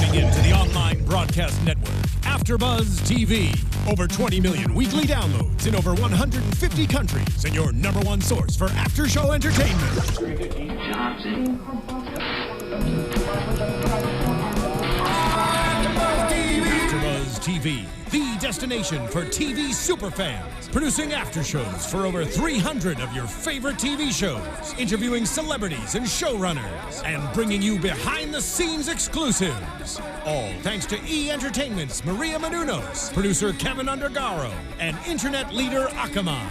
Tuning into the online broadcast network, AFTERBUZZ TV. Over 20 million weekly downloads in over 150 countries, and your number one source for after-show entertainment. AFTERBUZZ TV, the destination for TV superfans. Producing after shows for over 300 of your favorite TV shows. Interviewing celebrities and showrunners. And bringing you behind-the-scenes exclusives. All thanks to E! Entertainment's Maria Menounos, producer Kevin Undergaro, and internet leader Akamai.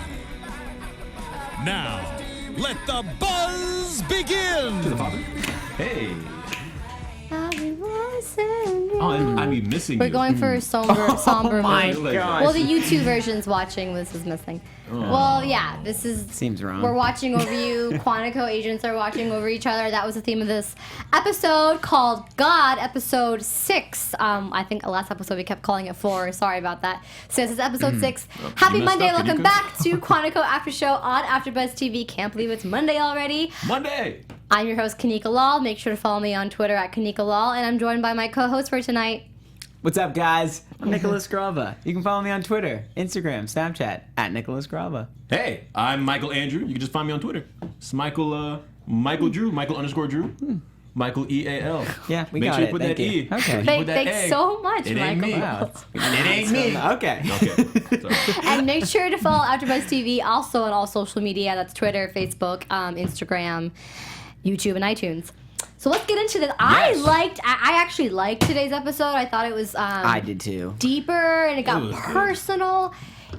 Now, let the buzz begin! To the father. Hey. Oh, I'd be missing We're you. going for a somber My mood. gosh. Well, the YouTube version's watching. This is missing. Well, yeah, this is... Seems wrong. We're watching over you. Quantico agents are watching over each other. That was the theme of this episode called God, episode 6. I think last episode we kept calling it 4. Sorry about that. So this is episode 6. Happy Monday. Welcome back to Quantico After Show on AfterBuzz TV. Can't believe it's Monday already. Monday. I'm your host, Kanika Lal. Make sure to follow me on Twitter at Kanika Lal. And I'm joined by my co-host for tonight. What's up, guys? I'm Nicholas Grava. You can follow me on Twitter, Instagram, Snapchat, at Nicholas Grava. Hey, I'm Michael Andrew. You can just find me on Twitter. It's Michael Drew, Michael_Drew. Michael EAL. Yeah, we Make got sure you it. put Thank that you. E. Okay. Thanks so much, It ain't Michael. me. Wow. It ain't me. Okay. Okay. Sorry. And make sure to follow AfterBuzz TV also on all social media. That's Twitter, Facebook, Instagram, YouTube, and iTunes. So let's get into this. Yes. I actually liked today's episode. I thought it was I did too. deeper and it got was good. personal.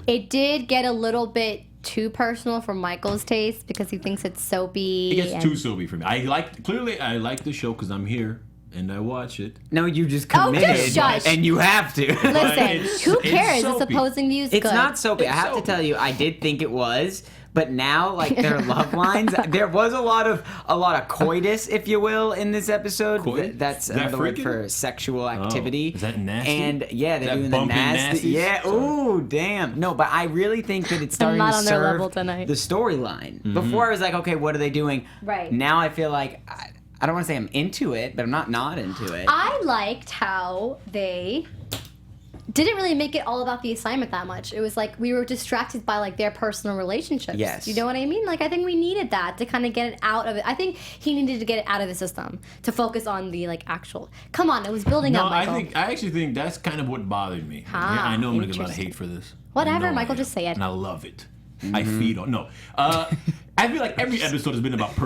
It did get a little bit too personal for Michael's taste because he thinks it's soapy. It gets and- too soapy for me. I like the show because I'm here and I watch it. No, you just Oh, committed, just shush. and you have to. Listen, It's- who it's cares? It's soapy. opposing views. It's good. not soapy. I It's have soapy. to tell you, I did think it was, but now, like their love lines, there was a lot of coitus, if you will, in this episode. Coitus? That's Is that another word freaking? for sexual activity. Is that nasty? And yeah, they're Is that doing the bumping nasty. nasties? Yeah. Sorry. Ooh, damn. No, but I really think that it's starting not to on their serve level tonight. the storyline. Before I was like, okay, what are they doing? Right. Now I feel like I don't want to say I'm into it, but I'm not into it. I liked how they didn't really make it all about the assignment that much. It was like we were distracted by like their personal relationships. Yes. You know what I mean? Like I think we needed that to kind of get it out of it. I think he needed to get it out of the system to focus on the like actual. Come on, it was building No, up, Michael. I actually think that's kind of what bothered me. Ah, I know I'm gonna get a lot of interesting. hate for this. Whatever, I know Michael, I am. just say it. And I love it. I feed on I feel like every episode has been about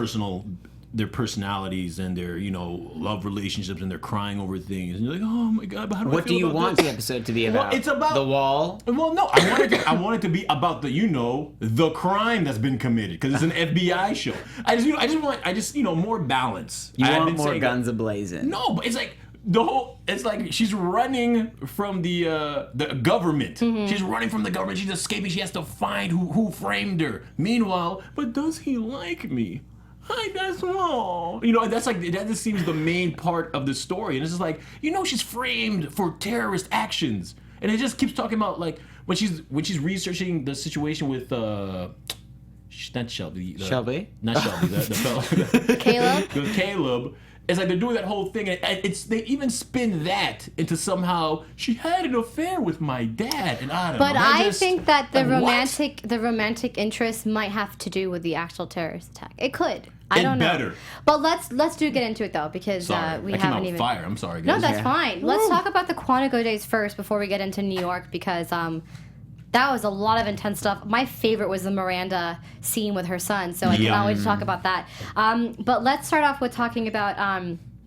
their personalities and their, love relationships, and they're crying over things. And you're like, oh my God, but how do I What feel do you about want this? the episode to be about? Well, it's about the wall. Well, no, I want it to be about the crime that's been committed because it's an FBI show. I just want more balance. You I've want been more saying guns ablazing. No, but it's like it's like she's running from the government. Mm-hmm. She's running from the government. She's escaping. She has to find who framed her. Meanwhile, but does he like me? That's wrong. That just seems the main part of the story. And it's just like, she's framed for terrorist actions. And it just keeps talking about like when she's researching the situation with not Shelby. Shelby? Not Shelby. The fellow. Caleb? With Caleb. It's like they're doing that whole thing, and they even spin that into somehow she had an affair with my dad, and I don't know. But I think that the what? romantic interest might have to do with the actual terrorist attack. It could. I don't know. better. But let's get into it though because Sorry, we I came out haven't with even. fire. I'm sorry, No, guys. that's Yeah. fine. Let's talk about the Quantico days first before we get into New York because that was a lot of intense stuff. My favorite was the Miranda scene with her son, so I cannot wait to talk about that. But let's start off with talking about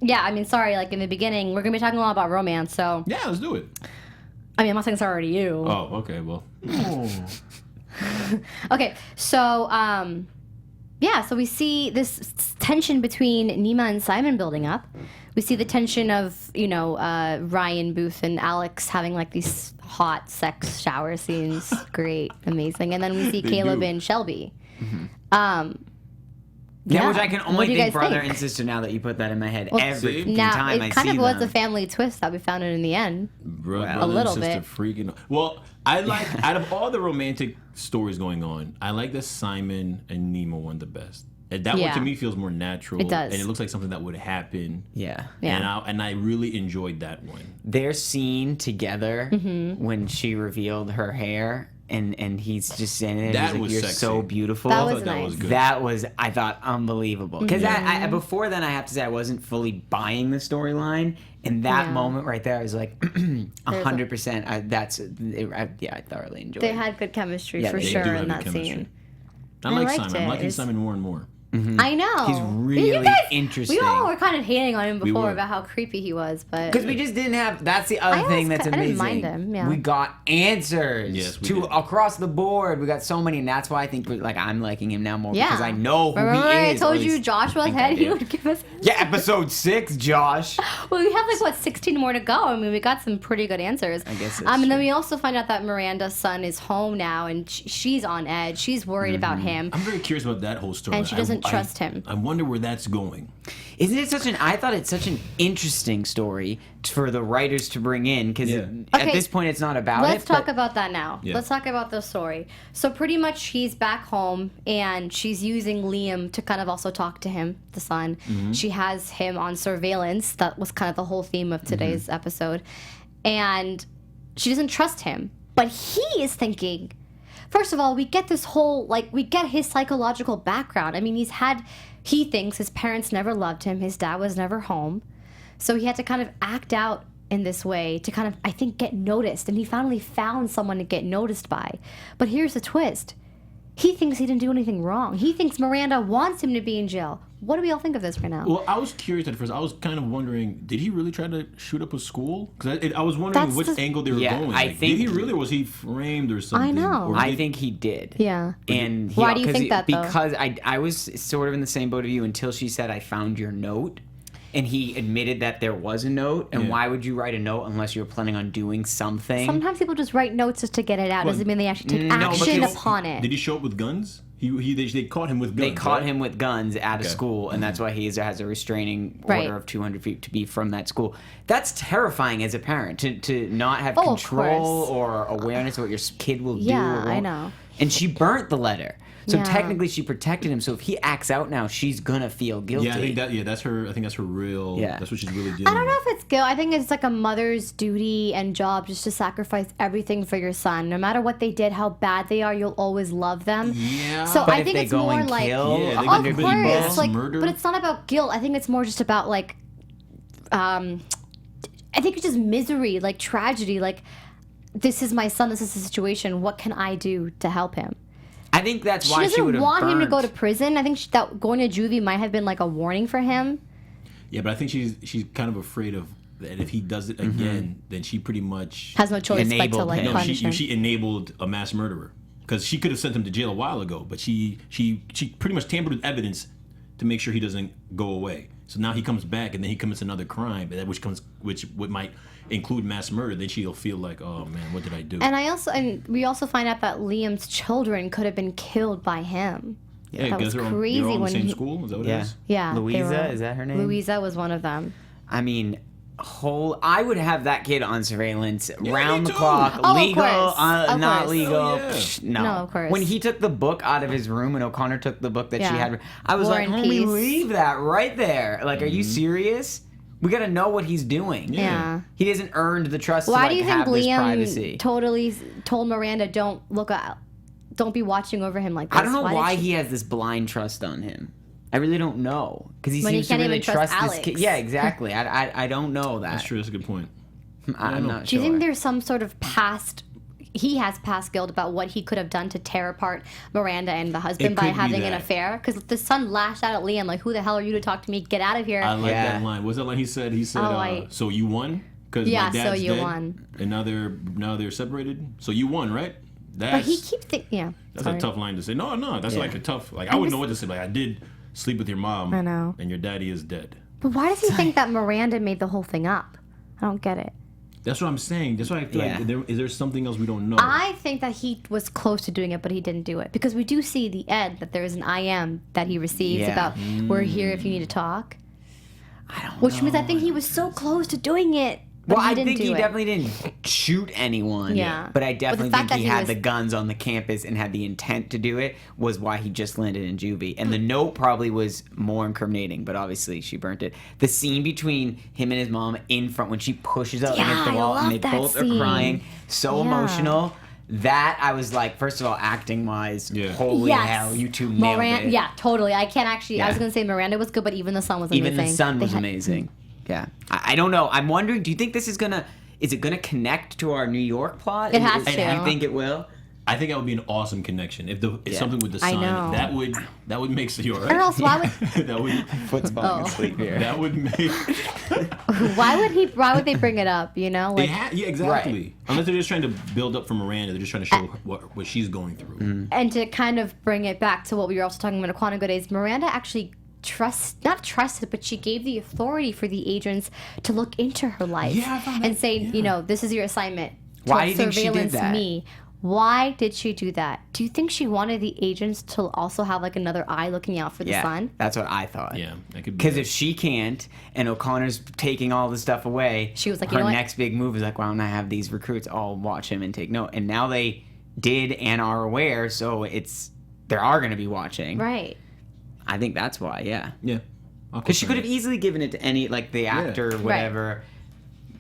like in the beginning, we're gonna be talking a lot about romance. So Yeah, let's do it. I mean, I'm not saying sorry to you. Oh, okay, well. Okay, so so we see this tension between Nima and Simon building up. We see the tension of Ryan Booth and Alex having like these hot sex shower scenes. Great, amazing. And then we see They Caleb do. and Shelby. Yeah, which I can What only do you think guys brother think? and sister now that you put that in my head Well, every see? Now time I it kind see of was them. a family twist that we found it in the end. Brother little and sister bit. freaking. Well, I like out of all the romantic stories going on, I like that Simon and Nemo won the best. And that one Yeah. to me feels more natural. It does. And it looks like something that would happen. Yeah. Yeah. And I really enjoyed that one. Their scene together Mm-hmm. when she revealed her hair and he's just saying it. That He's like, was You're sexy. so beautiful. That I was thought that nice. was good. That was, I thought, unbelievable. Because I before then, I have to say, I wasn't fully buying the storyline. And that Yeah. moment right there, I was like, 100%. I thoroughly enjoyed They it. had good chemistry Yeah, for they do sure have in good that chemistry. scene. I I like liked Simon. I'm it. liking It's- Simon more and more. I know. He's really You guys- interesting. We all were kind of hating on him We before were. about how creepy he was, but Because we just didn't have. That's the other I thing was- that's I amazing. didn't mind him, yeah. We got answers. Yes, we to did. across the board. We got so many, and that's why I think I'm liking him now more yeah, because I know who Remember he I is. told or at you least Joshua think I said he did. would give us. Yeah, episode 6, Josh. Well, we have 16 more to go. I mean, we got some pretty good answers. I guess that's and then true. we also find out that Miranda's son is home now, and she's on edge. She's worried about him, I'm very curious about that whole story. and she doesn't trust him. I wonder where that's going. Isn't it I thought it's such an interesting story for the writers to bring in because Yeah. at Okay, this point it's not about Let's it. talk but- about that now. Yeah. Let's talk about the story. So pretty much she's back home and she's using Liam to kind of also talk to him, the son. Mm-hmm. She has him on surveillance. That was kind of the whole theme of today's Mm-hmm. episode. And she doesn't trust him. But he is thinking, first of all, we get this whole, we get his psychological background. I mean, he thinks his parents never loved him. His dad was never home. So he had to kind of act out in this way to kind of, I think, get noticed. And he finally found someone to get noticed by. But here's the twist. He thinks he didn't do anything wrong. He thinks Miranda wants him to be in jail. What do we all think of this right now? Well, I was curious at first. I was kind of wondering, did he really try to shoot up a school? Because I was wondering That's which the- angle they were Yeah, going. I Like, think- did he really, or was he framed or something? know. Or I did- think he did. Yeah. And Why do you think that, though? Because I was sort of in the same boat of you until she said, I found your note. And he admitted that there was a note. And Yeah. why would you write a note unless you're planning on doing something? Sometimes people just write notes just to get it out. Doesn't mean they actually take No, but action you- upon it. Did he show up with guns? They caught him with guns. They caught right? him with guns at a Okay. school, and that's why he has a restraining Right. order of 200 feet to be from that school. That's terrifying as a parent to not have Oh, of control course. or awareness of what your kid will do. Yeah, or I won't. know. And she burnt the letter. So Yeah. technically she protected him. So if he acts out now, she's gonna feel guilty. Yeah, I think that's her. I think that's her real. Yeah. That's what she's really dealing I don't know with. if it's guilt. I think it's like a mother's duty and job just to sacrifice everything for your son. No matter what they did, how bad they are, you'll always love them. Yeah. So But I if think they it's go more and like, kill Yeah, they of go and course, mass like, murder. but it's not about guilt. I think it's more just about I think it's just misery, like tragedy. Like, this is my son. This is the situation. What can I do to help him? I think that's She why she would doesn't have want him to burnt. go to prison. I think that going to juvie might have been like a warning for him. Yeah, but I think she's kind of afraid of that if he does it again, then she pretty much Has no choice but to Enabled like him. punish him. she enabled a mass murderer because she could have sent him to jail a while ago, but she pretty much tampered with evidence to make sure he doesn't go away. So now he comes back and then he commits another crime, which might include mass murder. Then she'll feel like, oh man, what did I do? And we also find out that Liam's children could have been killed by him. Yeah, that was they're crazy all in the when same he- school. Is that what it Yeah. is? Yeah, they Louisa, were- is that her name? Louisa was one of them. I mean, I would have that kid on surveillance round me the too. clock, Oh, of legal, course. Of not course. legal. Oh, yeah. Psh, no. No, of course. When he took the book out of his room and O'Connor took the book that she Yeah. had, I was War like, and homie, Peace. leave that right there. Like, are you serious? We got to know what he's doing. Yeah. He hasn't earned the trust Why to do you think have this Liam privacy. totally told Miranda, "Don't look out, don't be watching over him like this"? I don't know did why she- he has this blind trust on him. I really don't know because he When he seems to can't really even trust this Alex. kid. Yeah, exactly. I don't know that. That's true. That's a good point. I'm not Do sure. you think there's some sort of past? He has past guilt about what he could have done to tear apart Miranda and the husband It by could be having an that. affair. Because the son lashed out at Liam like, "Who the hell are you to talk to me? Get out of here!" I like Yeah. that line. What's that line he said? He said, I- "So you won because Yeah, my so dad's you dead, won. and now they're separated. So you won, right?" but That's he keeps thinking, yeah. that's sorry. a tough line to say. No, that's Yeah. like a tough. Like I wouldn't know what to say. Like I did sleep with your mom. I know. And your daddy is dead. But why does he think that Miranda made the whole thing up? I don't get it. That's what I'm saying. That's why I feel Yeah. like is there something else we don't know? I think that he was close to doing it, but he didn't do it because we do see the end that there is an IM that he receives Yeah. about "We're here if you need to talk," I don't which know. means I think he was so close to doing it, But Well, he I didn't think he do it. definitely didn't shoot anyone. Yeah. But I But the definitely fact think that he he had was- the guns on the campus and had the intent to do it was why he just landed in juvie. And the note probably was more incriminating, but obviously she burnt it. The scene between him and his mom in front when she pushes up Yeah, against the I wall and love they that both scene. are crying, so Yeah. emotional. That I was like, first of all, acting wise, Yeah. holy hell, you two nailed it. Yeah, totally. I can't actually. I was Yeah. gonna say Miranda was good, but even the son was amazing. Even the son They was had- amazing. Yeah. I don't know. I'm wondering, do you think this is gonna connect to our New York plot? It has Do to. you think it will? I think that would be an awesome connection if Yeah. something with the I son. know. That would make you Or alright. else, why would That would Foot's falling asleep here. that would make. why would they bring it up? You know, like Yeah, exactly. Unless they're just trying to build up for Miranda, they're just trying to show what she's going through. Mm-hmm. and to kind of bring it back to what we were also talking about in Quantico days. Miranda actually not trusted, but she gave the authority for the agents to look into her life Yeah, I found that- and say, yeah. you know, this is your assignment. Why to do you think she did surveillance that? me. Why did she do that? Do you think she wanted the agents to also have like another eye looking out for the Yeah, son? that's what I thought. Yeah, that could be. Because if she can't, and O'Connor's taking all the stuff away, She was like, her you know what? next big move is like, why don't I have these recruits all watch him and take note? And now they did and are aware, so they are going to be watching. Right. I think that's why. Yeah. yeah, Because she could have easily given it to any, like, the actor, whatever.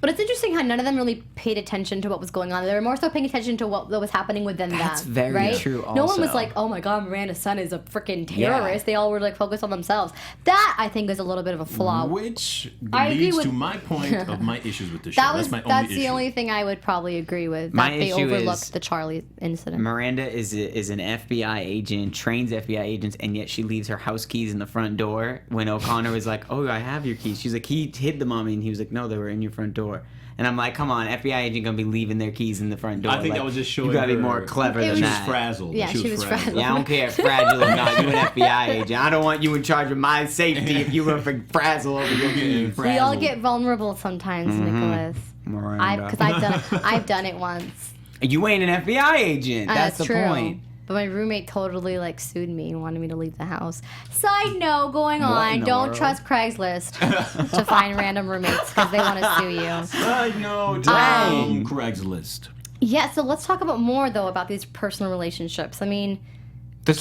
But it's interesting how none of them really paid attention to what was going on. They were more so paying attention to what was happening within That's them. very right? true No one was also. like, oh my God, Miranda's son is a freaking Yeah. terrorist. They all were like focused on themselves. That, I think, is a little bit of a flaw. Which I agree leads with- to my point of my issues with the show. That's That's the issue. only thing I would probably agree with. My That they issue overlooked is the Charlie incident. Miranda is an FBI agent, trains FBI agents, and yet she leaves her house keys in the front door. When O'Connor was like, "Oh, I have your keys," she's like, "He hid the mommy," and he was like, "No, they were in your front door." And I'm like, "Come on, FBI agent gonna be leaving their keys in the front door?" I think Like, that was just showing you gotta be her- more clever It than was- She was that. frazzled. Yeah, she was frazzled. Yeah, I don't care if fragile or not. You an FBI agent. I don't want you in charge of my safety if you were frazzle over your keys. We all get vulnerable sometimes, Nicholas. Miranda. Because I've done it once. You ain't an FBI agent. That's the true. point. But my roommate totally like sued me and wanted me to leave the house. Side note going What on, in the don't world? trust Craigslist to find random roommates because they want to sue you. I know. Dang. Craigslist. Yeah, so let's talk about more though about these personal relationships. I mean, The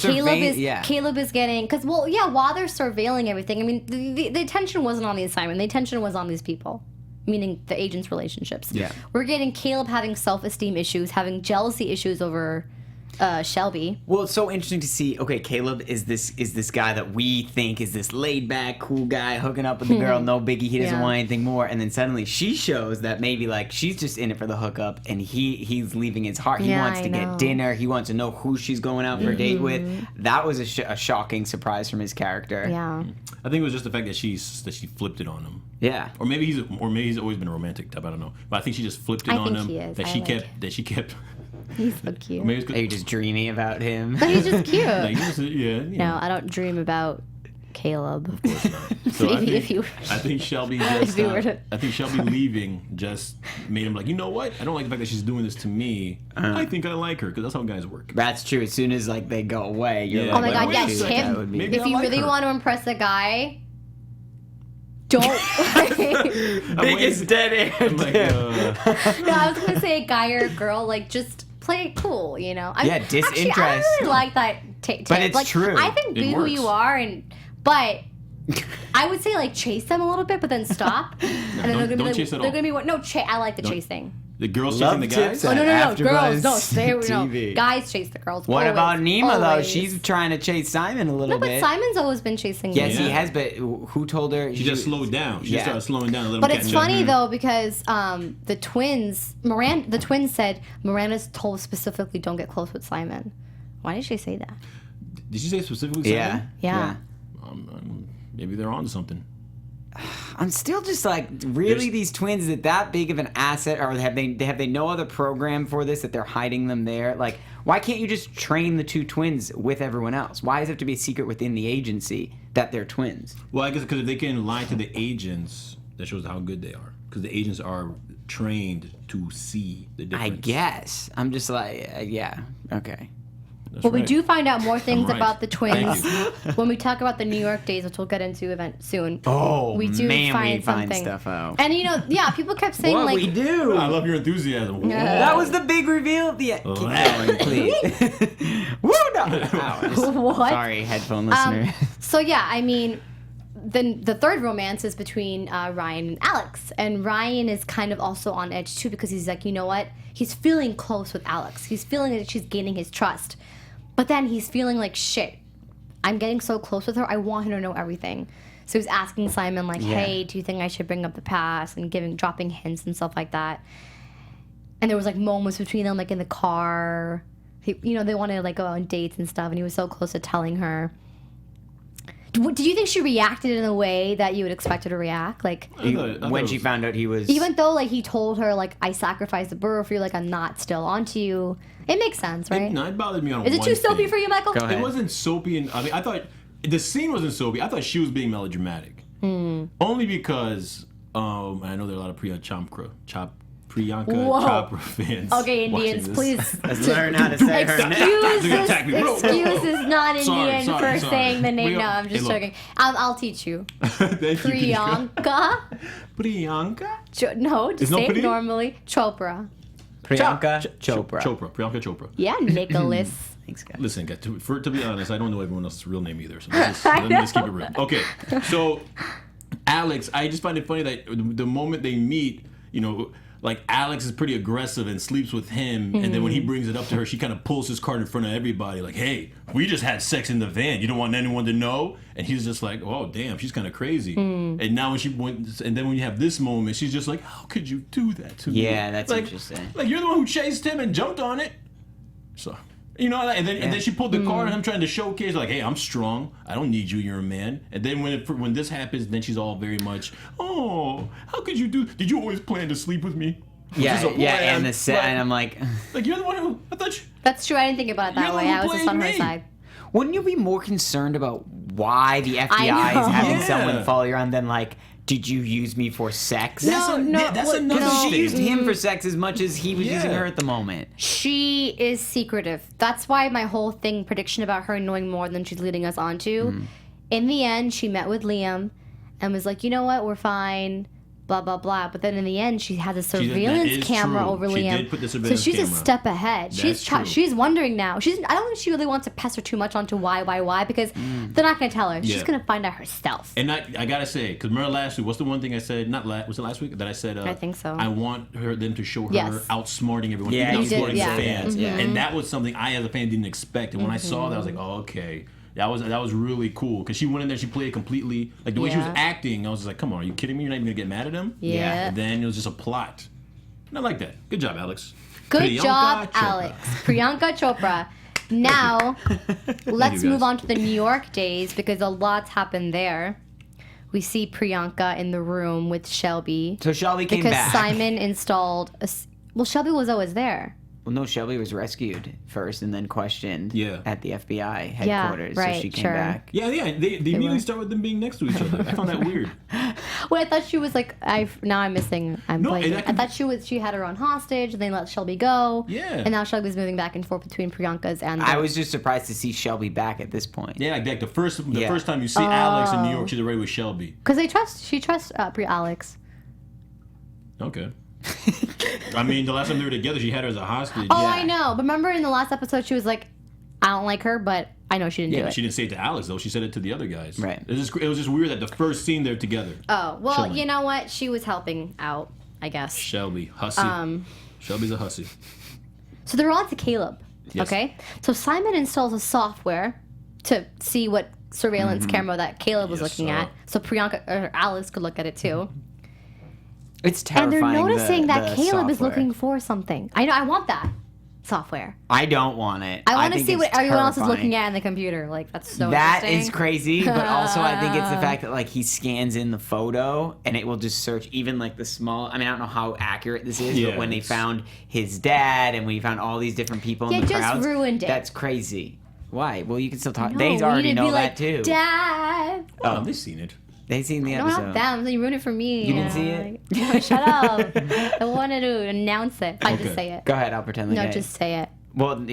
Caleb is getting because while they're surveilling everything, I mean the attention wasn't on the assignment. The attention was on these people. Meaning the agents' relationships. Yeah. We're getting Caleb having self-esteem issues, having jealousy issues over Shelby. Well, it's so interesting to see. Okay, Caleb is this guy that we think is this laid back, cool guy hooking up with the girl, no biggie. He doesn't Yeah. want anything more. And then suddenly she shows that maybe like she's just in it for the hookup, and he's leaving his heart. He Yeah, wants I to know. get dinner. He wants to know who she's going out for a date with. That was a shocking surprise from his character. Yeah. I think it was just the fact that she flipped it on him. Yeah. Or maybe he's always been a romantic type. I don't know. But I think she just flipped it I on think him. he is. That I she like kept. He's so cute. Maybe it's Are you just dreaming about him? But he's just cute. like, yeah. No, I don't dream about Caleb. So Maybe if you- I think Shelby If just. you were to- I think Shelby leaving just made him like, you know what? I don't like the fact that she's doing this to me. I think I like her because that's how guys work. That's true. As soon as like they go away, you're Yeah. like, Oh my God, "Well, yeah, shoot, Kim, that would be-" Maybe If I you like really her. want to impress a guy, don't. Biggest dead end. I'm like, No, I was gonna say a guy or a girl, like just play it cool, you know. Yeah, Actually, I disinterest. really like that. But it's like, true. I think It be who works. you are, but I would say like chase them a little bit, but then stop. And then don't- they're gonna don't be like, chase at they're all. gonna be what? No, I like the chase thing. the girls Love chasing the tips guys. at Oh no, AFTERBUZZ girls, no, stay. No, TV. guys chase the girls. What always, about Nima though? always. She's trying to chase Simon a little no, but bit. Simon's always been chasing. Yes, me. he Yeah. has, but who told her? She just slowed down. She Yeah. just started slowing down and let But him it's catch up. funny though because the twins said Miranda's told specifically don't get close with Simon. Why did she say that? Did she say specifically? Yeah. Simon? Yeah. Maybe they're onto something. I'm still just like, really, There's- these twins, is it that big of an asset, or have they no other program for this that they're hiding them there? Like, why can't you just train the two twins with everyone else? Why does it have to be a secret within the agency that they're twins? Well, I guess because if they can lie to the agents, that shows how good they are. Because the agents are trained to see the I difference. guess. I'm just like, yeah, okay. But we right. do find out more things right. about the twins Thank when we talk about the New York days, which we'll get into soon. Oh, we do man, find we find something. stuff out. And people kept saying What like, we do? I love your enthusiasm. Whoa. That was the big reveal. Yeah, keep going, please. Woo! What? Sorry, headphone listener. So yeah, I mean, then the third romance is between Ryan and Alex, and Ryan is kind of also on edge too because he's like, you know what? He's feeling close with Alex. He's feeling that she's gaining his trust, but then he's feeling like shit. I'm getting so close with her. I want her to know everything. So he's asking Simon like, hey, do you think I should bring up the past and dropping hints and stuff like that. And there was like moments between them, like in the car. They wanted to like go on dates and stuff, and he was so close to telling her. Did you think she reacted in a way that you would expect her to react? Like When she found out he was... even though like he told her like I sacrificed the bird for you, like I'm not still onto you. It makes sense, right? It bothered me on Is it one too soapy thing. for you, Michael? Go ahead. It wasn't soapy, and I mean, I thought the scene wasn't soapy. I thought she was being melodramatic, only because I know there are a lot of Priyanka Whoa. Chopra fans. Okay, watching Indians, this. please. Let's learn how to say her name. Excuses not Indian Sorry. for saying the name. No, I'm just joking. I'll teach you. Thank you. Priyanka. Priyanka? No, just There's no say it Pri? normally. Chopra. Priyanka Chopra. Priyanka Chopra. Yeah, Nicholas. Thanks, guys. Listen, guys, to be honest, I don't know everyone else's real name either, so let me just keep it real. Okay, so Alex, I just find it funny that the moment they meet, like Alex is pretty aggressive and sleeps with him, and then when he brings it up to her, she kind of pulls his card in front of everybody, like, "Hey, we just had sex in the van. You don't want anyone to know." And he's just like, "Oh, damn, she's kind of crazy." And now and then when you have this moment, she's just like, "How could you do that to me?" Yeah, that's like, interesting. Like you're the one who chased him and jumped on it. So. And then she pulled the card on him trying to showcase, like, hey, I'm strong. I don't need you. You're a man. And then when this happens, then she's all very much, oh, how could you did you always plan to sleep with me? Yeah, Just a plan. and the set, and I'm like... Like, you're the one who, I thought you... That's true. I didn't think about it that You're the way. one I who was just on her played me. side. Wouldn't you be more concerned about why the FBI know. is having Yeah. someone follow you around than, like, did you use me for sex? That's Because another she thing. used him for sex as much as he was using Yeah. her at the moment. She is secretive. That's why my whole prediction about her knowing more than she's leading us on to. In the end, she met with Liam and was like, you know what, we're fine, blah, blah, blah. But then in the end, she had a surveillance is camera true. over She Liam. did put the So surveillance she's a camera. step ahead. That's true. She's wondering now. I don't think she really wants to pester too much onto why, because they're not going to tell her. She's Yeah. going to find out herself. And I gotta say, because remember last week, what's the one thing I said? Was it last week that I said? I think so. I want them to show her Yes. outsmarting everyone, Yeah, even you did, outsmarting the yeah. fans, Yeah. and that was something I as a fan didn't expect. And when I saw that, I was like, oh, okay. That was really cool because she went in there, she played it completely like the way she was Yeah. acting. I was just like, come on, are you kidding me? You're not even gonna get mad at him? Yeah. And then it was just a plot. And I like that. Good job, Alex. Good Priyanka job, Chopra. Alex. Priyanka Chopra. Now, let's you, move guys. on to the New York days because a lot's happened there. We see Priyanka in the room with Shelby. So Shelby came because back. Simon installed well, Shelby was always there. Well, no, Shelby was rescued first and then questioned at the FBI headquarters. right, so she came sure. back. Yeah. They immediately were. start with them being next to each other. I found that weird. Well, I thought she was like now I'm missing. I'm No, blanking. and I I can- thought she had her on hostage, and they let Shelby go. Yeah. And now Shelby's moving back and forth between Priyanka's and. I was just surprised to see Shelby back at this point. Yeah, like the first time you see Alex in New York, she's already with Shelby. because she trusts Alex. Okay. I mean, the last time they were together, she had her as a hostage. Oh, I know. But remember in the last episode, she was like, I don't like her, but I know she didn't Yeah, do but it. she didn't say it to Alex though. She said it to the other guys. Right. It was just weird that the first scene they're together. Oh, well, Chilling. you know what? She was helping out, I guess. Shelby, hussy. Shelby's a hussy. So they're on to Caleb, Yes. okay? So Simon installs a software to see what surveillance camera that Caleb was Yes, looking sir. at, so Priyanka or Alex could look at it too. It's And terrifying. they're noticing that the Caleb is software. looking for something. I know. I want that software. I don't want it. I want to think see it's what everyone else is terrifying. looking at in the computer. Like that's so That interesting. is crazy, but also I think it's the fact that like he scans in the photo and it will just search even like the small. I mean, I don't know how accurate this is, Yeah, but when they it's- found his dad and we found all these different people Yeah, in the just crowds, ruined it. That's crazy. Why? Well, you can still talk. No, They we already need to know be that like, too. Dad. Oh, they've seen it. They've seen the I don't episode. have them. So you ruined it for me. You didn't see it? Like, shut up. I wanted to announce it. I just Okay. say it. Go ahead. I'll pretend like No, I- just say it. Well,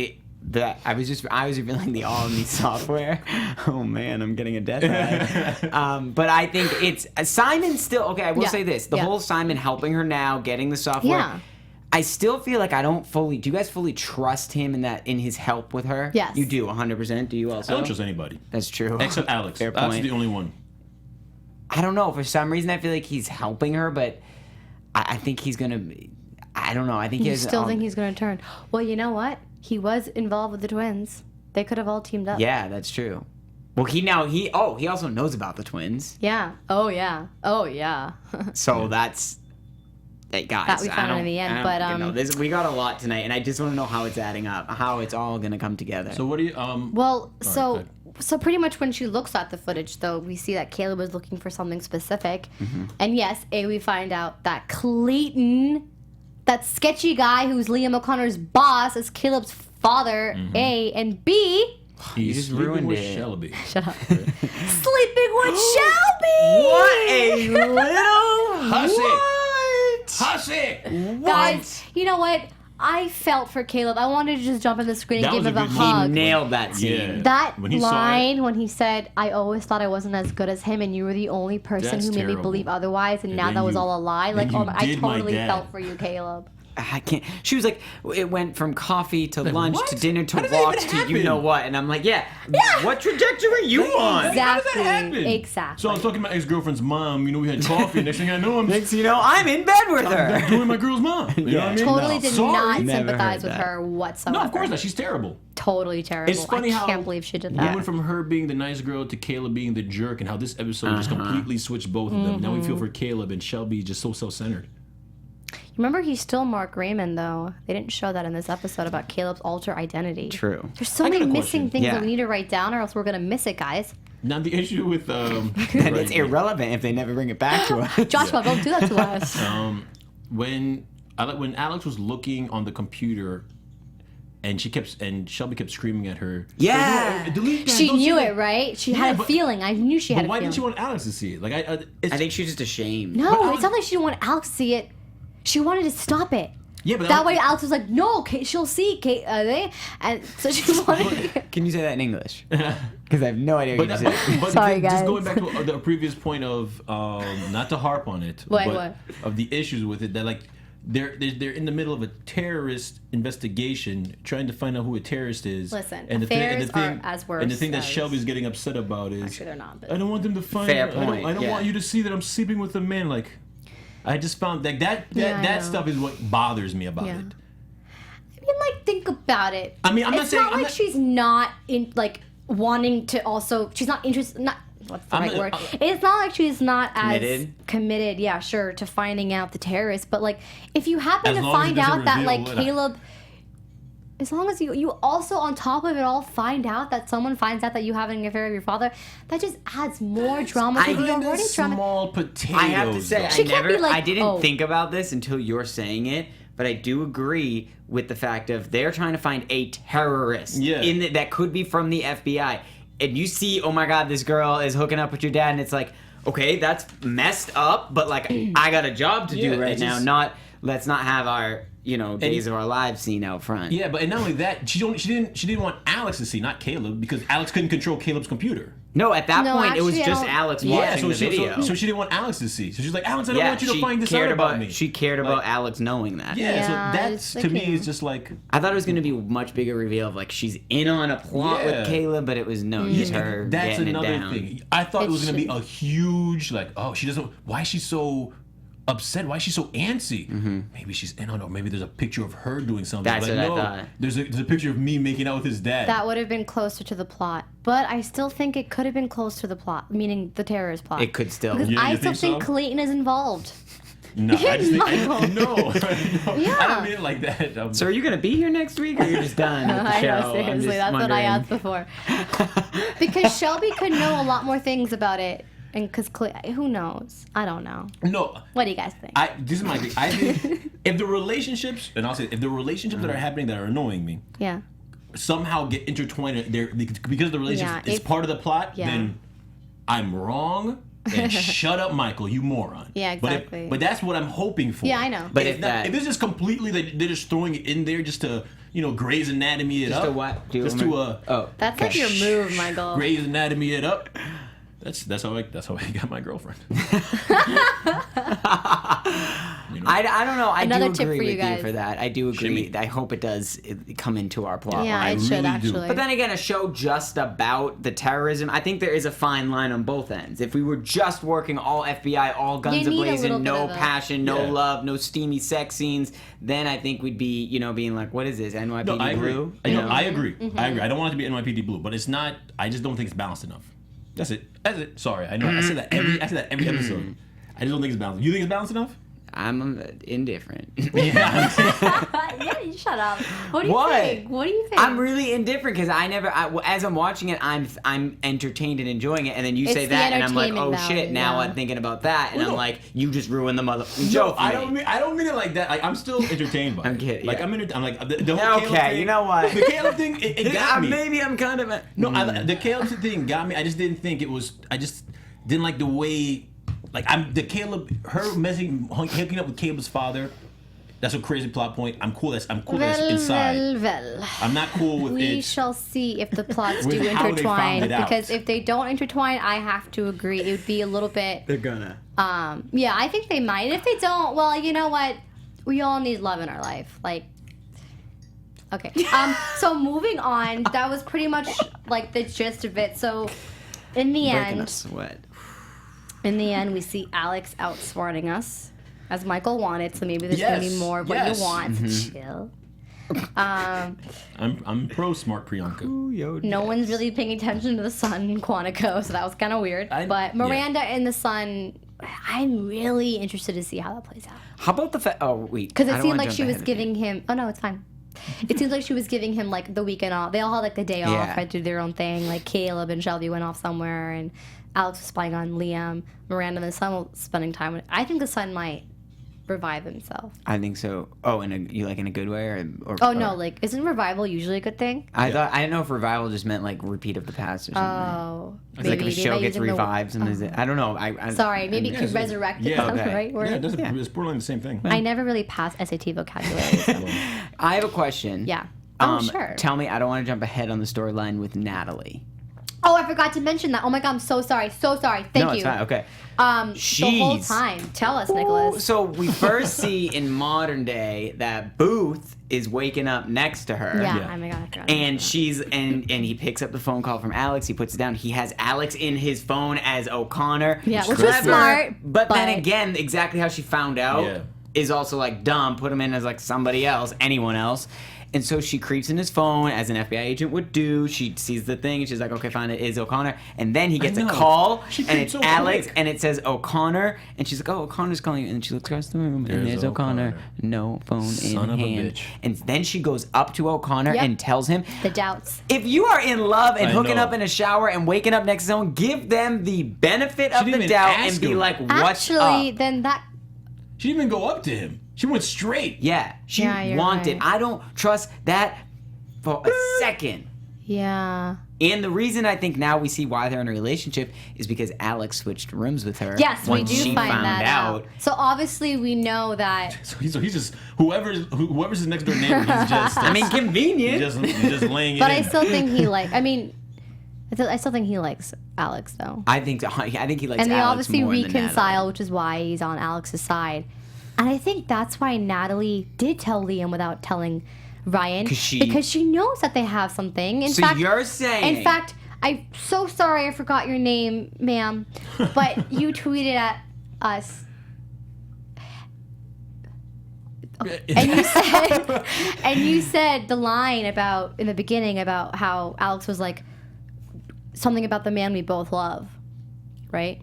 I was revealing the Omni software. Oh man, I'm getting a death ride. But I think it's Simon still okay. I will say this: the whole Simon helping her now, getting the software. Yeah. I still feel like I don't fully. Do you guys fully trust him in his help with her? Yes. You do 100%. Do you also? I don't trust anybody. That's true. Except Alex. Fair Alex is point. the only one. I don't know. For some reason, I feel like he's helping her, but I think he's gonna. I don't know. I think You still think he's going to turn. Well, you know what? He was involved with the twins. They could have all teamed up. Yeah, that's true. Well, he also knows about the twins. Yeah. Oh, yeah. Oh, yeah. So that's. Hey guys, That we found out in the end, but, we got a lot tonight, and I just want to know how it's adding up, how it's all gonna come together. So what do you Well, go so pretty much when she looks at the footage, though, we see that Caleb was looking for something specific. Mm-hmm. And yes, we find out that Clayton, that sketchy guy who's Liam O'Connor's boss, is Caleb's father, Mm-hmm. A, and B, He's just sleeping ruined with it. Shelby. shut up, sleeping with Shelby! What a little Hussy! what? Hussy! Guys, you know what? I felt for Caleb. I wanted to just jump in the screen and That give was him a a good hug. moment. Nailed that scene. Yeah. That When he saw line when he said, "I always thought I wasn't as good as him, and you were the only person That's who made me terrible. believe otherwise, and And now then that was you- all a lie." then Like, you oh, I did my totally dad. felt for you, Caleb. I can't. She was like, it went from coffee to Like, lunch what? to dinner to How did that walks even to you happen? know what, and I'm like, yeah. What trajectory are you on? How does Exactly. that happen? Exactly. So I was talking to my ex-girlfriend's mom. You know, we had coffee. Next thing I know, I'm Next, you know, I'm in bed with I'm her. doing my girl's mom. You know what I mean? Totally No. did Sorry. not Never sympathize heard with that. her whatsoever. No, of course not. She's terrible. Totally terrible. It's funny I how can't believe she did we that. went from her being the nice girl to Caleb being the jerk, and how this episode just completely switched both of them. Now we feel for Caleb, and Shelby just so self-centered. Remember, he's still Mark Raymond, though. They didn't show that in this episode about Caleb's alter identity. True. There's so I got many a missing question. things Yeah. that we need to write down, or else we're gonna miss it, guys. Now the issue with And it's irrelevant if they never bring it back to us. Joshua, don't do that to us. when Alex was looking on the computer, and Shelby kept screaming at her. Yeah. Like, "No, delete that, She don't see knew that." it, right? She Yeah, had a but- feeling. I knew she had But a why feeling. didn't she want Alex to see it? Like I think she's just ashamed. No, Alex- it's not like she didn't want Alex to see it. She wanted to stop it. Yeah, but That way Alex was like, no, Kate, she'll see Kate. And so she wanted Can you say that in English? Because I have no idea what But, you said. but Sorry, just guys. going back to the previous point of not to harp on it, What, but what? of the issues with it, that like they're in the middle of a terrorist investigation, trying to find out who a terrorist is. Listen, and affairs are as worse And the thing that as- Shelby's getting upset about is, Actually, they're not, but- I don't want them to find. Fair out. I point, don't yeah. want you to see that I'm sleeping with a man. Like, I just found like that Yeah, I know. stuff is what bothers me about Yeah. it. I mean, like, think about it. I mean, I'm not it's saying- not I'm like not- she's not in, like, wanting to also, she's not interested, not, what's the I'm right not- word? It's not like she's not Committed? as committed, yeah, sure, to finding out the terrorist, but, like, if you happen As to long as find it doesn't out that, reveal like, what- Caleb, as long as you also, on top of it all, find out that someone finds out that you having an affair with your father, that just adds more drama to the Kinda already drama. small potatoes. I have to say, though. She can't be like, I didn't oh. think about this until you're saying it, but I do agree with the fact of they're trying to find a terrorist Yeah. that could be from the FBI. And you see, oh my God, this girl is hooking up with your dad, and it's like, okay, that's messed up, but like, I got a job to Yeah, do right it's now. just- Let's not have our, days of our lives scene out front. Yeah, but and not only that, she didn't want Alex to see, not Caleb, because Alex couldn't control Caleb's computer. No, at that No, point, it was actually, I just don't- Alex Yeah, watching so the she, video. so she didn't want Alex to see. So she's like, Alex, I don't yeah, want you to she find this cared out about me. She cared Like- about Alex knowing that. Yeah, Yeah, so that's it's to like, me you is know. just like I thought it was going to be a much bigger reveal of like she's in on a plot Yeah. with Caleb, but it was no, just her that's getting another it down. thing. I thought it was It's- gonna be a huge like, oh, she doesn't. Why is she so upset? Why is she so antsy? Maybe she's in on it. Or maybe there's a picture of her doing something. That's like, what I no, thought. There's a picture of me making out with his dad. That would have been closer to the plot, but I still think it could have been close to the plot, meaning the terrorist plot. It could still. Because Yeah, I you still think think so? Clayton is involved. no, I just think Michael. no, no, I Yeah. don't mean it like that. So are you going to be here next week, or you're just done with the I show? know, I'm seriously, just that's what I wondering. asked before. Because Shelby could know a lot more things about it, and because who knows? I don't know. no. What do you guys think? This is my thing. I think if the relationships, and I'll say, if the relationships that are happening that are annoying me Yeah. somehow get intertwined, there because the relationship Yeah, is if- part of the plot, yeah. then I'm wrong. and shut up, Michael, you moron. Yeah, exactly. But that's what I'm hoping for. Yeah, I know. But if it's just completely they're just throwing it in there just to Grey's Anatomy it up. Just to what? That's like your move, Michael. Grey's Anatomy it up. That's how I got my girlfriend. I don't know. I Another do tip agree for you with guys. you for that. I do agree. Shimmy. I hope it does come into our plot Yeah, line. it should really do. actually. But then again, a show just about the terrorism, I think there is a fine line on both ends. If we were just working all FBI, all guns You need a little a-blazing, bit no of a- passion, no Yeah. love, no steamy sex scenes, then I think we'd be, being like, what is this, NYPD No, I agree. Blue? I agree. Mm-hmm. I agree. I don't want it to be NYPD Blue, but it's not. I just don't think it's balanced enough. That's it. Sorry, I know. I say that every episode. I just don't think it's balanced. You think it's balanced enough? I'm indifferent. Yeah. Yeah, you shut up. What do you What? think? What do you think? I'm really indifferent because as I'm watching it, I'm entertained and enjoying it, and then you It's say the that, and I'm like, entertainment oh shit, value, now yeah. I'm thinking about that, and Well, I'm no. like, you just ruined the mother show No, for I don't mean it like that. Like, I'm still entertained by it. I'm kidding, Like yeah. I'm like the whole Caleb Okay, thing, you know what? The Caleb thing, it got me. Maybe I'm kind of The Caleb thing got me. I just didn't think it was. I just didn't like the way. Like her hooking up with Caleb's father. That's a crazy plot point. I'm cool. That's inside. Well. I'm not cool with We it. shall see if the plots With do how they intertwine. found it out. Because if they don't intertwine, I have to agree. It would be a little bit. They're gonna. Yeah, I think they might. If they don't, well, you know what? We all need love in our life. Like. Okay. So moving on, that was pretty much like the gist of it. So, in the Breaking a end. sweat. In the end, we see Alex outsmarting us, as Michael wanted. So maybe there's gonna be Yes, more of what yes. you want. Chill. I'm pro smart Priyanka. No one's really paying attention to the sun in Quantico, so that was kind of weird. But Miranda and the sun, I'm really interested to see how that plays out. How about the fact? Oh wait. Because I it don't seemed wanna like jump she was ahead of giving him. Oh no, it's fine. It seems like she was giving him like the weekend off. They all had like the day off. Yeah. Had to do their own thing. Like Caleb and Shelby went off somewhere, and Alex was spying on Liam. Miranda and the son were spending time with. I think the son might revive himself. I think so. Oh, in a good way, or Oh no, like isn't revival usually a good thing? I didn't know if revival just meant like repeat of the past or something. Oh, It's like if a they show might gets use it in the- revived, and is it? I don't know. I Sorry, maybe it Yeah, could it's- resurrect it. yeah, Is that the okay. right word? Yeah, it's borderline the same thing. I never really passed SAT vocabulary. So. I have a question. Yeah. Oh, sure. Tell me, I don't want to jump ahead on the storyline with Natalie. Oh, I forgot to mention that. Oh my god, I'm so sorry. So sorry. Thank No, you. it's fine. Okay. The whole Jeez. time. Tell us, Nicholas. So we first see in modern day that Booth is waking up next to her. Yeah. Yeah. Oh my god, I forgot. And he picks up the phone call from Alex. He puts it down. He has Alex in his phone as O'Connor. Yeah, which Clever. was smart. But then again, exactly how she found out Yeah. is also like dumb. Put him in as like somebody else, anyone else. And so she creeps in his phone as an FBI agent would do. She sees the thing and she's like, okay, fine, it is O'Connor. And then he gets a know. call She and creeps it's so Alex quick. and it says O'Connor. And she's like, oh, O'Connor's calling. And she looks across the room and There's there's O'Connor. O'Connor. No phone Son in of a hand. bitch. And then she goes up to O'Connor Yep. and tells him, The doubts. if you are in love and I hooking know. up in a shower and waking up next to someone, give them the benefit of didn't the even doubt ask and be him. like, what's Actually, up? then that. She didn't even go up to him. She went straight. Yeah, she Yeah, you're wanted. right. I don't trust that for a second. Yeah. And the reason I think now we see why they're in a relationship is because Alex switched rooms with her. Yes, we once do she find found that out. So obviously we know that. So he's just whoever's his next door neighbor. He's just. I mean, convenient. he's just laying it But in. I still think he like. I mean, I still think he likes Alex though. I think he likes And they Alex obviously more than reconcile, Natalie. which is why he's on Alex's side. And I think that's why Natalie did tell Liam without telling Ryan, because she knows that they have something. So you're saying? In fact, I'm so sorry I forgot your name, ma'am, but you tweeted at us. And you said the line about in the beginning about how Alex was like something about the man we both love, right?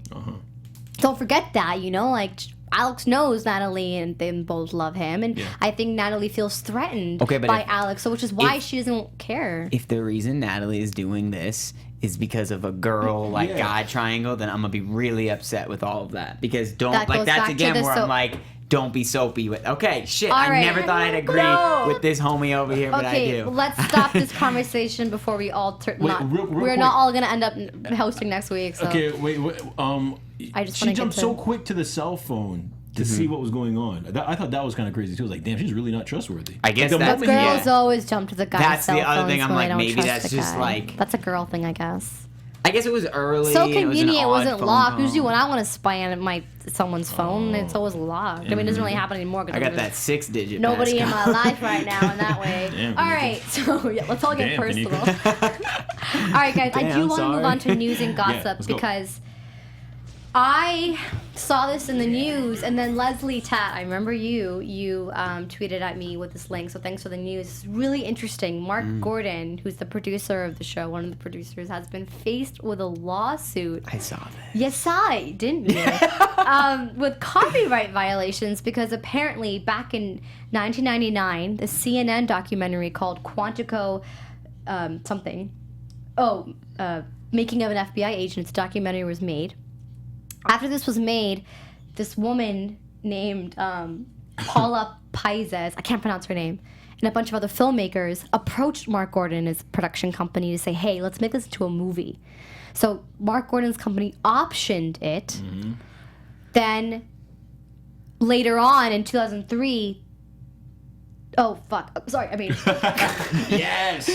Don't forget that, like Alex knows Natalie and they both love him, and I think Natalie feels threatened by Alex, so which is why she doesn't care. If the reason Natalie is doing this is because of a girl guy triangle, then I'm gonna be really upset with all of that because That goes that's back to again the where I'm like, don't be soapy with. Okay, shit. All I right. never thought I'd agree No. with this homie over here, but I Okay, do. let's stop this conversation before we all real we're quick. not all gonna end up hosting next week. So. Okay, wait. I just She wanna jumped get so to- quick to the cell phone to see what was going on. I thought that was kind of crazy too. I was like, damn, she's really not trustworthy. I guess Like, the that's- But moment he- girls yeah. always jump to the guy's That's cell the other phones thing, I'm when like, they don't maybe trust that's the just guy. like- That's a girl thing, I guess. I guess it was early. So and it was an convenient, it odd wasn't phone locked. call. Usually when I want to spy on someone's phone, it's always locked. I mean, it doesn't really happen anymore. 'Cause I got there's that 6-digit Nobody in passcode. my life right now in that way. Damn, All Kanika. right, so yeah, let's all get Damn, personal. Kanika. All right, guys, I Damn, do want to move sorry. on to news and gossip let's go. because I saw this in the news, and then Leslie Tat, I remember you tweeted at me with this link, so thanks for the news. It's really interesting. Mark Gordon, who's the producer of the show, one of the producers, has been faced with a lawsuit. I saw that. Yes, I didn't you? With copyright violations because apparently back in 1999, the CNN documentary called Quantico Making of an FBI Agent's documentary was made. After this was made, this woman named Paula Paizes, I can't pronounce her name, and a bunch of other filmmakers approached Mark Gordon and his production company to say, hey, let's make this into a movie. So Mark Gordon's company optioned it. Then later on in 2003, Yes,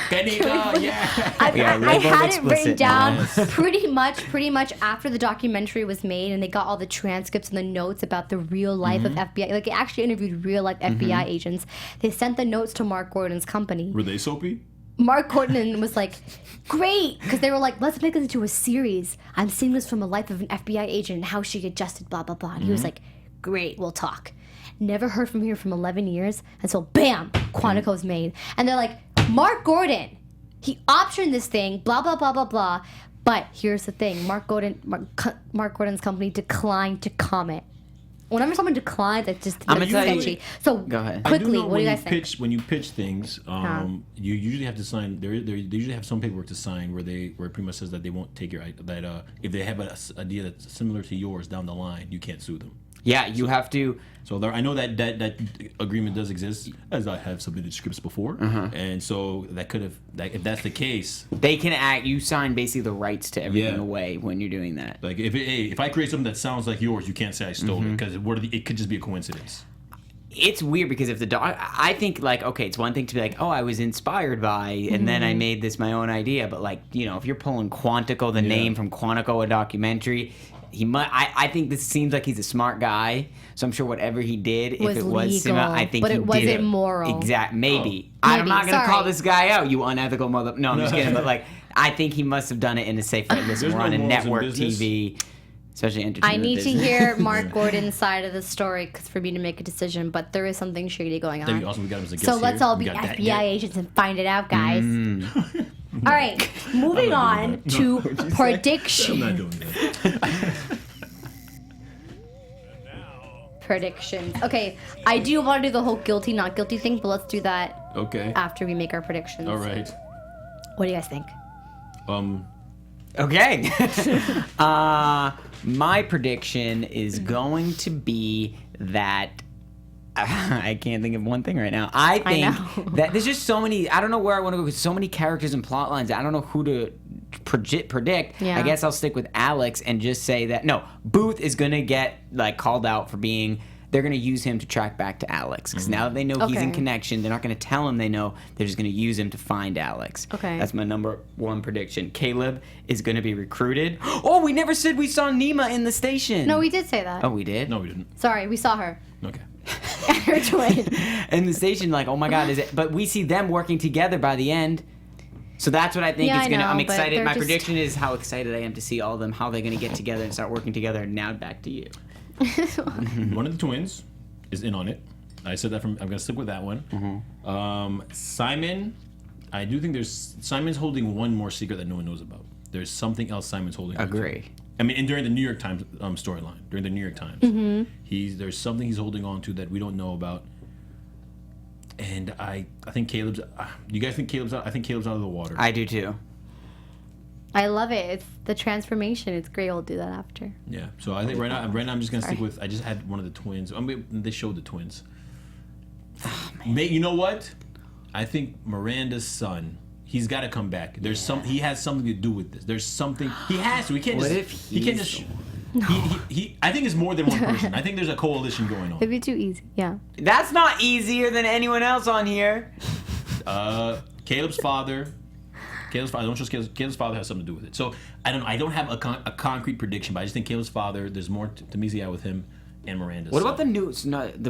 Kanika, yeah. I Yeah, had labeled it written explicit. down Yes. pretty much after the documentary was made, and they got all the transcripts and the notes about the real life of FBI. Like, they actually interviewed real life FBI agents. They sent the notes to Mark Gordon's company. Were they soapy? Mark Gordon was like, great, because they were like, let's make this into a series. I'm seeing this from the life of an FBI agent and how she adjusted, blah, blah, blah. And he was like, great, we'll talk. Never heard from her from 11 years. And so, bam, Quantico's made. And they're like, Mark Gordon, he optioned this thing, blah, blah, blah, blah, blah. But here's the thing. Mark Gordon's company declined to comment. Whenever someone declines, it's just I'm gonna tell you- sketchy. So, Go ahead. quickly, know what do you when guys think? When you pitch things, you usually have to sign. They usually have some paperwork to sign where it pretty much says that they won't take your that if they have an idea that's similar to yours down the line, you can't sue them. Yeah, you have to. So I know that agreement does exist, as I have submitted scripts before, and so if that's the case, They can act. You sign basically the rights to everything Yeah. away when you're doing that. like if I create something that sounds like yours, you can't say I stole it because it could just be a coincidence. It's weird because if the dog, I think like, okay, it's one thing to be like, oh, I was inspired by, and then I made this my own idea. But like, you know, if you're pulling Quantico, the name from Quantico, a documentary, he might. I think this seems like he's a smart guy, so I'm sure whatever he did, Was if it was legal, similar, I think but he it did wasn't it. moral. Exact, maybe. Maybe, I'm not gonna call sorry. this guy out, you unethical mother. No, I'm just kidding. But like, I think he must have done it in a safe way. Listen, There's we're no on a morals in network business. TV, especially I entertainment need to business. hear Mark Gordon's side of the story for me to make a decision, but there is something shady going That'd on. be awesome. We got him as a So guest let's here. all We be got that FBI guy. agents and find it out, guys. All right, moving on to prediction. I'm not doing that. Predictions. Okay, I do want to do the whole guilty, not guilty thing, but let's do that Okay. after we make our predictions. All right. What do you guys think? Okay. My prediction is going to be that I can't think of one thing right now. I think know. that there's just so many. I don't know where I want to go because so many characters and plot lines. I don't know who to predict. Yeah. I guess I'll stick with Alex and just say that no, Booth is gonna get like called out for being. They're going to use him to track back to Alex. Because now that they know he's in Okay. connection, they're not going to tell him they know. They're just going to use him to find Alex. Okay. That's my number one prediction. Caleb is going to be recruited. Oh, we never said we saw Nima in the station. No, we did say that. Oh, we did? No, we didn't. Sorry, we saw her. Okay. Her twin. In the station, like, oh my God, is it? But we see them working together by the end. So that's what I think Yeah, is I going to. know, I'm but excited. they're My just- prediction is how excited I am to see all of them, how they're going to get together and start working together. Now back to you. One of the twins is in on it. I said that I'm gonna stick with that one. Simon, I do think Simon's holding one more secret that no one knows about. There's something else Simon's holding. on to. Agree. I mean, and during the New York Times storyline, during the New York Times, there's something he's holding on to that we don't know about. And I think Caleb's. You guys think Caleb's out? I think Caleb's out of the water. I do too. I love it. It's the transformation. It's great. We'll do that after. Yeah. So I think right now I'm just gonna stick with. I just had one of the twins. I mean, they showed the twins. Oh, man. You know what? I think Miranda's son. He's got to come back. There's He has something to do with this. There's something. He has to. He can't What just. if He can't just. He. I think it's more than one person. I think there's a coalition going on. It'd be too easy. Yeah. That's not easier than anyone else on here. Caleb's father. I don't trust Caleb's father has something to do with it. So I don't know. I don't have a concrete prediction, but I just think Caleb's father. There's more to Mizia with him and Miranda. What about the new?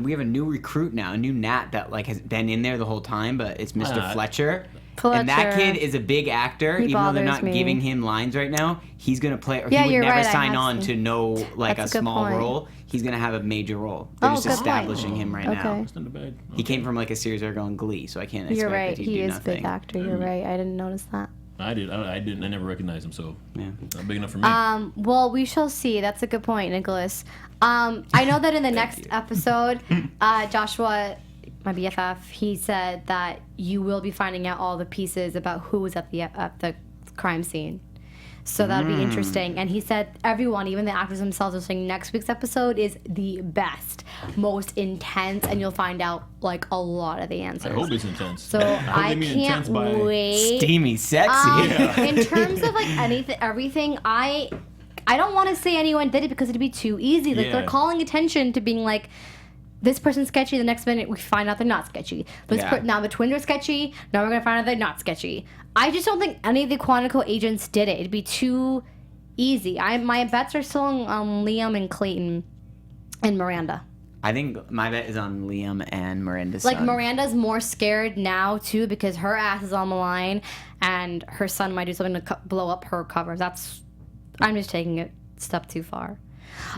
We have a new recruit now, a new Nat that like has been in there the whole time, but it's Mr. Fletcher. And that kid is a big actor, even though they're not giving him lines right now. He's gonna play, or he would never sign on to no like a small role. He's gonna have a major role. They're just establishing him right now. That's not bad. He came from like a series where going Glee, so I can't expect that he'd do nothing. He is a big actor. You're right. I didn't notice that. I didn't. I never recognized him, so not big enough for me. Well, we shall see. That's a good point, Nicholas. I know that in the next episode, Joshua, my BFF, he said that you will be finding out all the pieces about who was at the crime scene. So that'll be interesting. And he said everyone, even the actors themselves, are saying next week's episode is the best, most intense, and you'll find out like a lot of the answers. I hope it's intense. So I can't wait. Steamy, sexy. In terms of like everything, I don't want to say anyone did it because it'd be too easy. Like they're calling attention to being like, this person's sketchy. The next minute we find out they're not sketchy. Now the twins are sketchy. Now we're gonna find out they're not sketchy. I just don't think any of the Quantico agents did it. It'd be too easy. My bets are still on Liam and Clayton and Miranda. I think my bet is on Liam and Miranda's Like son. Miranda's more scared now too because her ass is on the line, and her son might do something to blow up her cover. I'm just taking it a step too far.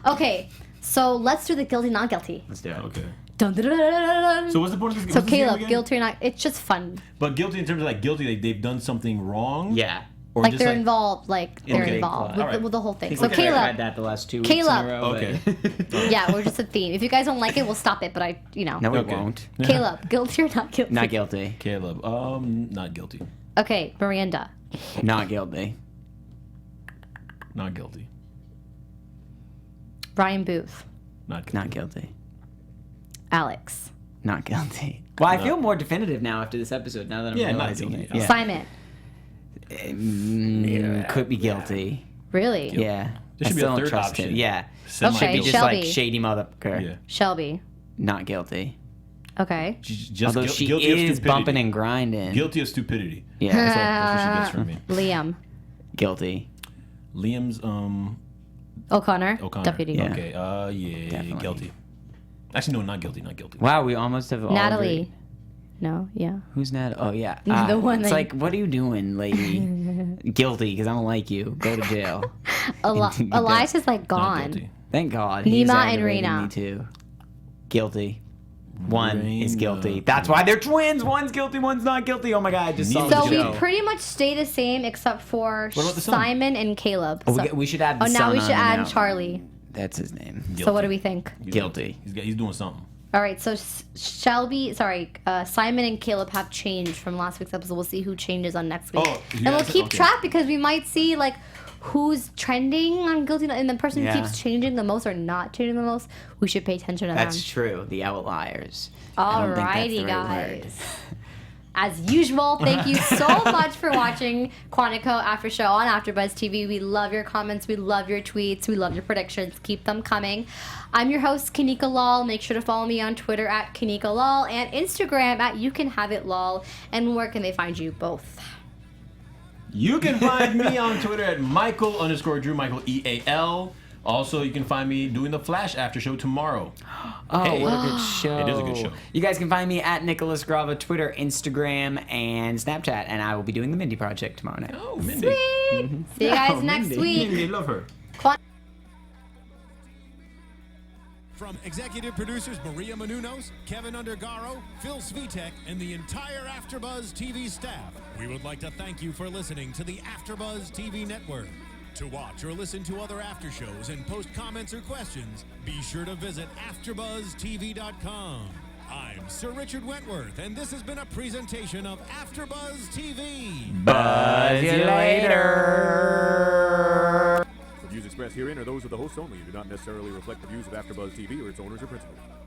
Okay. So let's do the guilty, not guilty. Let's do it. Okay. Dun, dun, dun, dun, dun. So what's the point of this? So Caleb, guilty or not? It's just fun. But guilty in terms of like guilty, like they've done something wrong. Yeah. Or like just they're involved. Like they're involved with the whole thing. So I've read that the last 2 weeks Caleb. in a row. Okay. Yeah, we're just a theme. If you guys don't like it, we'll stop it. But No, we won't. Caleb, guilty or not guilty? Not guilty. Caleb, not guilty. Okay, Miranda. Not guilty. Not guilty. Ryan Booth. Not guilty. Alex. Not guilty. Well, I feel more definitive now after this episode. Now that I'm realizing not it. guilty. Yeah. Simon. Could be guilty. Really? Yeah. There should be a still don't third trust option. him. Yeah. Semi- Should be just Shelby. like shady motherfucker. Yeah. Shelby. Not guilty. Okay. Just Although she guilty of is stupidity. bumping and grinding. Guilty of stupidity. Yeah. That's what she gets from me. Liam. Guilty. Liam's O'Connor. O'Connor. Deputy. Yeah. Okay. Yeah. Definitely. Guilty. Actually, no, not guilty. Not guilty. Wow, we almost have all Natalie. agreed. No. Yeah. Who's Natalie? Oh yeah. The one It's that- like, what are you doing, lady? Guilty, because I don't like you. Go to jail. Elias is like Not gone. guilty. Thank God. Nima He's and aggravating Rena. Me too. Guilty. One is Rena. guilty. That's why they're twins. One's guilty, one's not guilty. Oh my God, I just saw Neither the So show. we pretty much stay the same except for What about the son? Simon and Caleb. Oh, So- we should add the now son we on should add now. Charlie. That's his name. Guilty. So what do we think? Guilty. He's doing something. All right, so Simon and Caleb have changed from last week's episode. We'll see who changes on next week. Oh, and we'll yes, keep okay. track because we might see like who's trending on Guilty, and the person who Yeah. keeps changing the most or not changing the most. We should pay attention to That's them. true. The outliers. I don't think that's the Alrighty, right word. guys. As usual, thank you so much for watching Quantico After Show on AfterBuzz TV. We love your comments. We love your tweets. We love your predictions. Keep them coming. I'm your host, Kanika Lal. Make sure to follow me on Twitter at Kanika Lal and Instagram at YouCanHaveItLal. And where can they find you both? You can find me on Twitter at Michael_Drew, Michael EAL. Also, you can find me doing the Flash After Show tomorrow. Oh, Hey. what a good show. It is a good show. You guys can find me at Nicholas Grava, Twitter, Instagram, and Snapchat, and I will be doing the Mindy Project tomorrow night. Oh, Mindy. Sweet. See you guys Oh, next Mindy. week. Mindy, love her. From executive producers Maria Menounos, Kevin Undergaro, Phil Svitek, and the entire AfterBuzz TV staff, we would like to thank you for listening to the AfterBuzz TV network. To watch or listen to other after shows and post comments or questions, be sure to visit AfterBuzzTV.com. I'm Sir Richard Wentworth, and this has been a presentation of AfterBuzz TV. Buzz you later. expressed herein are those of the hosts only and do not necessarily reflect the views of AfterBuzz TV or its owners or principals.